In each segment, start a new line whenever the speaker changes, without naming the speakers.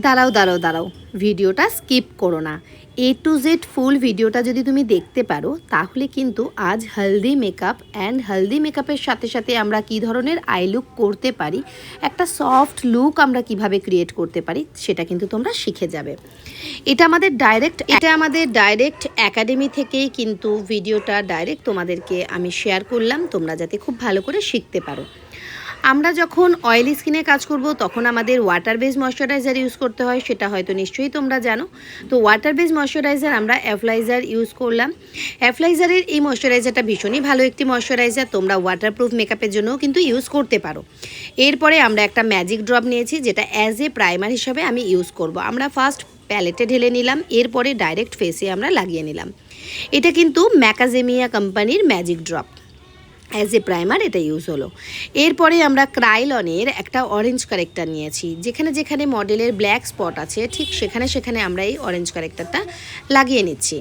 দাঁড়াও দাঁড়াও দাঁড়াও, ভিডিওটা স্কিপ করো না। এ টু জেড ফুল ভিডিওটা যদি তুমি দেখতে পারো তাহলে কিন্তু আজ হলদি মেকআপ অ্যান্ড হলদি মেকআপের সাথে সাথে আমরা কী ধরনের আই লুক করতে পারি, একটা সফট লুক আমরা কিভাবে ক্রিয়েট করতে পারি সেটা কিন্তু তোমরা শিখে যাবে। এটা আমাদের ডাইরেক্ট একাডেমি থেকেই কিন্তু ভিডিওটা ডাইরেক্ট তোমাদেরকে আমি শেয়ার করলাম, তোমরা যাতে খুব ভালো করে শিখতে পারো। আমরা যখন অয়েলি স্কিনে কাজ করব তখন আমাদের ওয়াটার বেস ময়শ্চারাইজার ইউজ করতে হয়, সেটা হয়তো নিশ্চয়ই তোমরা জানো। তো ওয়াটার বেস ময়শ্চারাইজার আমরা অ্যাপ্লাইজার ইউজ করলাম। অ্যাপ্লাইজারের এই ময়শ্চারাইজারটা ভীষণই ভালো একটি ময়শ্চারাইজার, তোমরা ওয়াটারপ্রুফ মেকআপের জন্যও কিন্তু ইউজ করতে পারো। এরপরে আমরা একটা ম্যাজিক ড্রপ নিয়েছি, যেটা অ্যাজ এ প্রাইমার হিসাবে আমি ইউজ করব। আমরা ফার্স্ট প্যালেটে ঢেলে নিলাম, এরপরে ডাইরেক্ট ফেসে আমরা লাগিয়ে নিলাম। এটা কিন্তু ম্যাকাজেমিয়া কোম্পানির magic drop, as a primer এটা ইউজ হলো। এরপরে আমরা ক্রাইলনের একটা অরেঞ্জ কারেক্টার নিয়েছি, যেখানে যেখানে মডেলের ব্ল্যাক স্পট আছে ঠিক সেখানে সেখানে আমরা এই অরেঞ্জ কারেক্টারটা লাগিয়ে নিচ্ছি।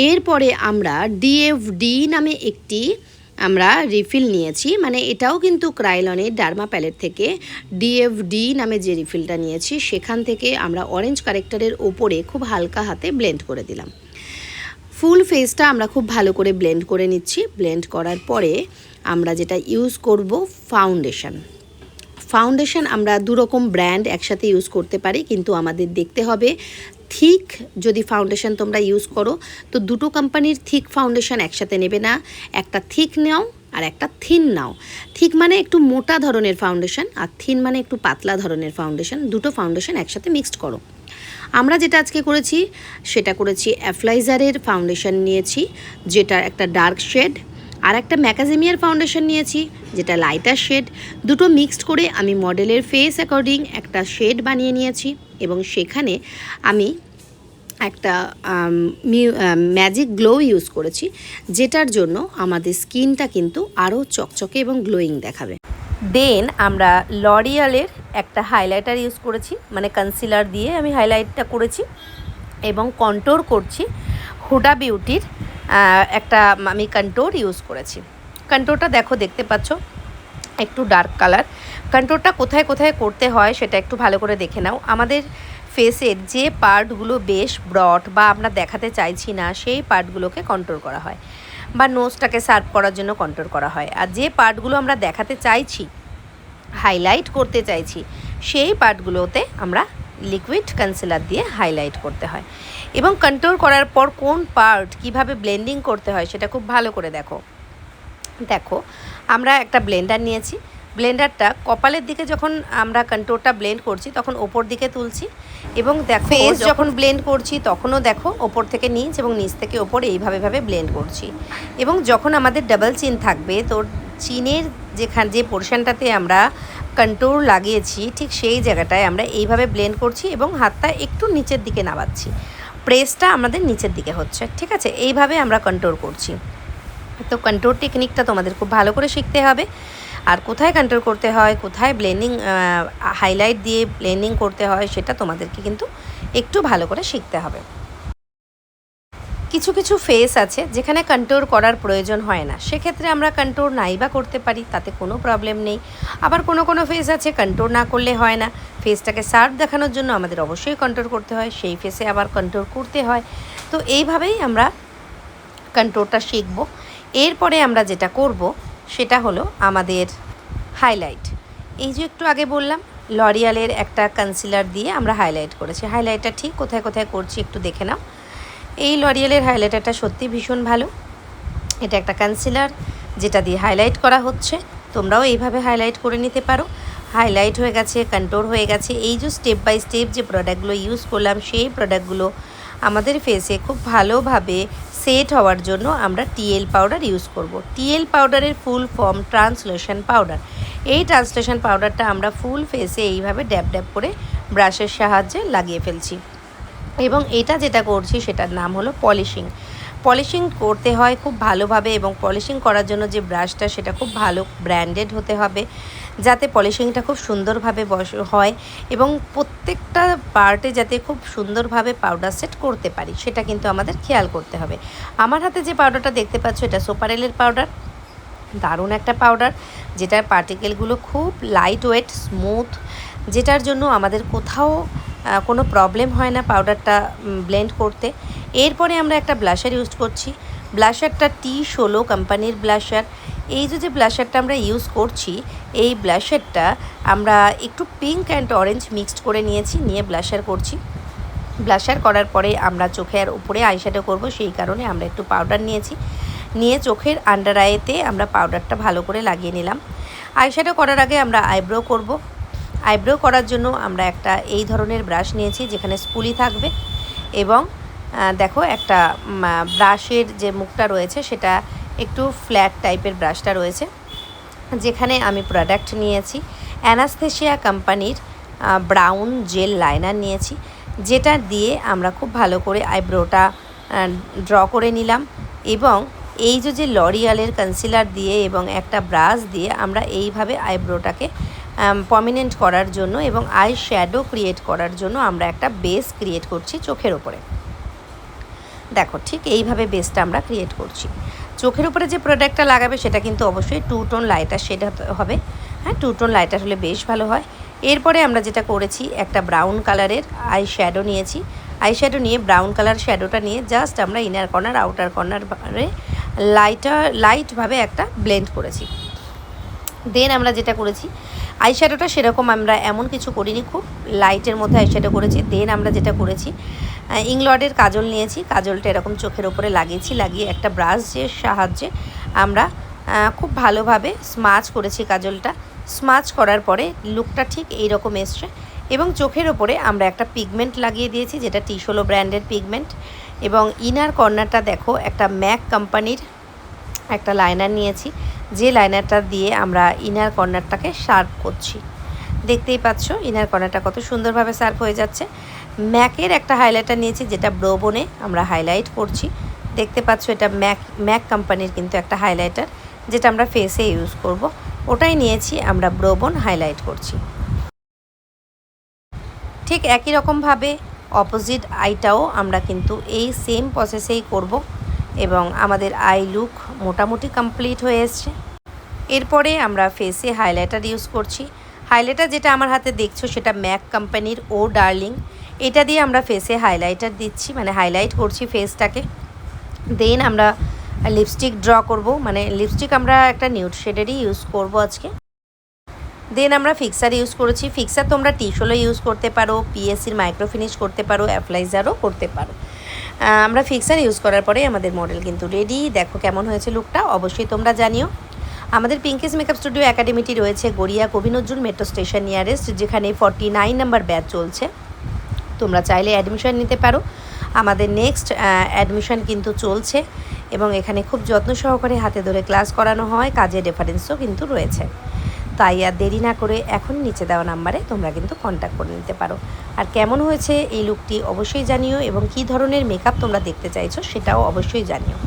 এরপরে আমরা ডিএফডি নামে একটি আমরা রিফিল নিয়েছি, মানে এটাও কিন্তু ক্রাইলনের ডার্মা প্যালেট থেকে ডিএফডি নামে যে রিফিলটা নিয়েছি সেখান থেকে আমরা অরেঞ্জ কারেক্টারের ওপরে খুব হালকা হাতে ব্লেন্ড করে দিলাম। ফুল ফেসটা আমরা খুব ভালো করে ব্লেন্ড করে নিচ্ছি। ব্লেন্ড করার পরে আমরা যেটা ইউজ করব ফাউন্ডেশন আমরা দুরকম ব্র্যান্ড একসাথে ইউজ করতে পারি, কিন্তু আমাদের দেখতে হবে থিক। যদি ফাউন্ডেশন তোমরা ইউজ করো তো দুটো কোম্পানির থিক ফাউন্ডেশন একসাথে নেবে না, একটা থিক নাও আর একটা থিন নাও। থিক মানে একটু মোটা ধরনের ফাউন্ডেশন আর থিন মানে একটু পাতলা ধরনের ফাউন্ডেশন, দুটো ফাউন্ডেশন একসাথে মিক্সড করো। আমরা যেটা আজকে করেছি সেটা করেছি অ্যাপ্লাইজারের ফাউন্ডেশন নিয়েছি, যেটা একটা ডার্ক শেড, আর একটা ম্যাকাজেমিয়ার ফাউন্ডেশন নিয়েছি যেটা লাইটার শেড। দুটো মিক্সড করে আমি মডেলের ফেস অ্যাকর্ডিং একটা শেড বানিয়ে নিয়েছি, এবং সেখানে আমি একটা ম্যাজিক গ্লো ইউজ করেছি, যেটার জন্য আমাদের স্কিনটা কিন্তু আরও চকচকে এবং গ্লোয়িং দেখাবে। দেন আমরা লরিয়ালের একটা হাইলাইটার ইউজ করেছি, মানে কনসিলার দিয়ে আমি হাইলাইটটা করেছি, এবং কন্ট্রোর করছি হুডা বিউটির একটা আমি কন্ট্রোর ইউজ করেছি। কন্ট্রোরটা দেখতে পাচ্ছ একটু ডার্ক কালার। কন্ট্রোরটা কোথায় কোথায় করতে হয় সেটা একটু ভালো করে দেখে নাও। আমাদের ফেসের যে পার্টগুলো বেশ ব্রড বা আমরা দেখাতে চাইছি না সেই পার্টগুলোকে কন্ট্রোর করা হয়, বা নোজটাকে শার্প করার জন্য কন্ট্রোর করা হয়। আর যে পার্টগুলো আমরা দেখাতে চাইছি, হাইলাইট করতে চাইছি, সেই পার্টগুলোতে আমরা লিকুইড কনসিলার দিয়ে হাইলাইট করতে হয়। এবং কন্ট্রোল করার পর কোন পার্ট কিভাবে ব্লেন্ডিং করতে হয় সেটা খুব ভালো করে দেখো। আমরা একটা ব্লেন্ডার নিয়েছি, ব্লেন্ডারটা কপালের দিকে যখন আমরা কন্ট্রোলটা ব্লেন্ড করছি তখন ওপর দিকে তুলছি, এবং ফেস যখন ব্লেন্ড করছি তখনও ওপর থেকে নিচ এবং নিচ থেকে ওপর এইভাবে ব্লেন্ড করছি। এবং যখন আমাদের ডাবল চিন থাকবে তো চিনের যে পোর্শনটাতে আমরা কন্ট্রোল লাগিয়েছি ঠিক সেই জায়গাটায় আমরা এইভাবে ব্লেন্ড করছি এবং হাতটা একটু নিচের দিকে নামাচ্ছি, প্রেসটা আমাদের নিচের দিকে হচ্ছে, ঠিক আছে? এইভাবে আমরা কন্ট্রোল করছি। তো কন্ট্রোল টেকনিকটা তোমাদের খুব ভালো করে শিখতে হবে, আর কোথায় কন্ট্রোল করতে হয়, কোথায় ব্লেন্ডিং হাইলাইট দিয়ে ব্লেন্ডিং করতে হয় সেটা তোমাদেরকে কিন্তু একটু ভালো করে শিখতে হবে। কিছু কিছু ফেস আছে যেখানে কন্ট্রোল করার প্রয়োজন হয় না, সেক্ষেত্রে আমরা কন্ট্রোল নাই বা করতে পারি, তাতে কোনো প্রবলেম নেই। আবার কোনো ফেস আছে কন্ট্রোল না করলে হয় না, ফেসটাকে শার্প দেখানোর জন্য আমাদের অবশ্যই কন্ট্রোল করতে হয়, সেই ফেসে আবার কন্ট্রোল করতে হয়। তো এইভাবেই আমরা কন্ট্রোলটা শিখব। এরপরে আমরা যেটা করব সেটা হলো আমাদের হাইলাইট। এই যে একটু আগে বললাম লরিয়ালের একটা কনসিলার দিয়ে আমরা হাইলাইট করেছি, হাইলাইটটা ঠিক কোথায় কোথায় করছি একটু দেখে নাও। এই লরিয়ালের হাইলাইটারটা সত্যি ভীষণ ভালো, এটা একটা কনসিলার যেটা দিয়ে হাইলাইট করা হচ্ছে, তোমরাও এইভাবে হাইলাইট করে নিতে পারো। হাইলাইট হয়ে গেছে, কন্ট্রোল হয়ে গেছে। এই যে স্টেপ বাই স্টেপ যে প্রোডাক্টগুলো ইউজ করলাম সেই প্রোডাক্টগুলো আমাদের ফেসে খুব ভালোভাবে সেট হওয়ার জন্য আমরা টিএল পাউডার ইউজ করব। টিএল পাউডারের ফুল ফর্ম ট্রান্সলেশন পাউডার। এই ট্রান্সলেশন পাউডারটা আমরা ফুল ফেসে এইভাবে ড্যাব ড্যাব করে ব্রাশের সাহায্যে লাগিয়ে ফেলছি, এবং এটা যেটা করছি সেটার নাম হলো পলিশিং করতে হয় খুব ভালোভাবে, এবং পলিশিং করার জন্য যে ব্রাশটা সেটা খুব ভালো ব্র্যান্ডেড হতে হবে, যাতে পলিশিংটা খুব সুন্দরভাবে হয় এবং প্রত্যেকটা পার্টে যাতে খুব সুন্দরভাবে পাউডার সেট করতে পারি সেটা কিন্তু আমাদের খেয়াল করতে হবে। আমার হাতে যে পাউডারটা দেখতে পাচ্ছ এটা সোপারেলের পাউডার, দারুণ একটা পাউডার, যেটার পার্টিকেলগুলো খুব লাইট ওয়েট স্মুথ, যেটার জন্য আমাদের কোথাও কোনো প্রবলেম হয় না পাউডারটা ব্লেন্ড করতে। এরপরে আমরা একটা ব্লাশার ইউজ করছি। ব্লাশারটা T16 কোম্পানির ব্লাশার। এই যে ব্লাশারটা আমরা ইউজ করছি, এই ব্লাশারটা আমরা একটু পিঙ্ক অ্যান্ড অরেঞ্জ মিক্সড করে নিয়েছি, নিয়ে ব্লাশার করছি। ব্লাশার করার পরে আমরা চোখের উপরে আইশ্যাডো করব, সেই কারণে আমরা একটু পাউডার নিয়েছি, নিয়ে চোখের আন্ডার আইতে আমরা পাউডারটা ভালো করে লাগিয়ে নিলাম। আইশ্যাডো করার আগে আমরা আইব্রো করব। আইব্রো করার জন্য আমরা একটা এই ধরনের ব্রাশ নিয়েছি যেখানে স্পুলি থাকবে, এবং দেখো একটা ব্রাশের যে মুখটা রয়েছে সেটা একটু ফ্ল্যাট টাইপের ব্রাশটা রয়েছে, যেখানে আমি প্রোডাক্ট নিয়েছি অ্যানাস্থেসিয়া কোম্পানির ব্রাউন জেল লাইনার নিয়েছি, যেটা দিয়ে আমরা খুব ভালো করে আইব্রোটা ড্র করে নিলাম। এবং এই যে লরিয়ালের কনসিলার দিয়ে এবং একটা ব্রাশ দিয়ে আমরা এইভাবে আইব্রোটাকে প্রমিনেন্ট করার জন্য এবং আই শ্যাডো ক্রিয়েট করার জন্য আমরা একটা বেস ক্রিয়েট করছি চোখের ওপরে। দেখো ঠিক এইভাবে বেসটা আমরা ক্রিয়েট করছি। চোখের উপরে যে প্রোডাক্টটা লাগাবে সেটা কিন্তু অবশ্যই 2 টোন লাইটার শেড হবে। হ্যাঁ, 2 টোন লাইটার হলে বেশ ভালো হয়। এরপরে আমরা যেটা করেছি, একটা ব্রাউন কালারের আই শ্যাডো নিয়েছি। আই শ্যাডো নিয়ে ব্রাউন কালার শ্যাডোটা নিয়ে জাস্ট আমরা ইনার কর্নার আউটার কর্নারে লাইটভাবে একটা ব্লেন্ড করেছি। দেন আমরা যেটা করেছি, আই শ্যাডোটা সেরকম আমরা এমন কিছু করিনি, খুব লাইটের মধ্যে আই শ্যাডো করেছি। দেন আমরা যেটা করেছি, ইংলডের কাজল নিয়েছি, কাজলটা এরকম চোখের ওপরে লাগিয়েছি, লাগিয়ে একটা ব্রাশের সাহায্যে আমরা খুব ভালোভাবে স্মাচ করেছি কাজলটা। স্মাচ করার পরে লুকটা ঠিক এইরকম এসছে, এবং চোখের ওপরে আমরা একটা পিগমেন্ট লাগিয়ে দিয়েছি যেটা T16 ব্র্যান্ডের পিগমেন্ট। এবং ইনার কর্নারটা দেখো একটা ম্যাক কোম্পানির একটা লাইনার নিয়েছি, যে লাইনারটা দিয়ে আমরা ইনার কর্নারটাকে শার্প করছি। দেখতেই পাচ্ছ ইনার কর্নারটা কত সুন্দরভাবে শার্প হয়ে যাচ্ছে। ম্যাকের একটা হাইলাইটার নিয়েছি যেটা ব্রোবনে আমরা হাইলাইট করছি। দেখতে পাচ্ছ এটা ম্যাক কোম্পানির কিন্তু একটা হাইলাইটার, যেটা আমরা ফেসে ইউজ করব, ওটাই নিয়েছি, আমরা ব্রোবন হাইলাইট করছি। ঠিক একই রকমভাবে অপোজিট আইটাও আমরা কিন্তু এই সেম প্রসেসেই করব, এবং আমাদের আই লুক মোটামুটি কমপ্লিট হয়ে এসছে। এরপরে আমরা ফেসে হাইলাইটার ইউজ করছি। হাইলাইটার যেটা আমার হাতে দেখছো সেটা ম্যাক কোম্পানির ও ডার্লিং, এটা দিয়ে আমরা ফেসে হাইলাইটার দিচ্ছি, মানে হাইলাইট করছি ফেসটাকে। দেন আমরা লিপস্টিক ড্র করব, মানে লিপস্টিক আমরা একটা নিউড শেডেরই ইউজ করব আজকে। দেন আমরা ফিক্সার ইউজ করেছি। ফিক্সার তোমরা T16 ইউজ করতে পারো, পিএসসির মাইক্রোফিনিশ করতে পারো, অ্যাপ্লাইজারও করতে পারো। আমরা ফিক্সার ইউজ করার পরে আমাদের মডেল কিন্তু রেডি। দেখো কেমন হয়েছে লুকটা, অবশ্যই তোমরা জানিও। আমাদের পিঙ্কিস মেকআপ স্টুডিও একাডেমিটি রয়েছে গড়িয়া কবি নজরুল মেট্রো স্টেশন নিয়ারেস্ট, যেখানে 49 নম্বর ব্যাচ চলছে। তোমরা চাইলে অ্যাডমিশন নিতে পারো। আমাদের নেক্সট অ্যাডমিশন কিন্তু চলছে, এবং এখানে খুব যত্ন সহকারে হাতে ধরে ক্লাস করানো হয়, কাজের রেফারেন্সও কিন্তু রয়েছে। তাই আর দেরি না করে এখন নিচে দেওয়া নাম্বারে তোমরা কিন্তু কন্ট্যাক্ট করে নিতে পারো। আর কেমন হয়েছে এই লুকটি অবশ্যই জানিও, এবং কী ধরনের মেকআপ তোমরা দেখতে চাইছো সেটাও অবশ্যই জানিও।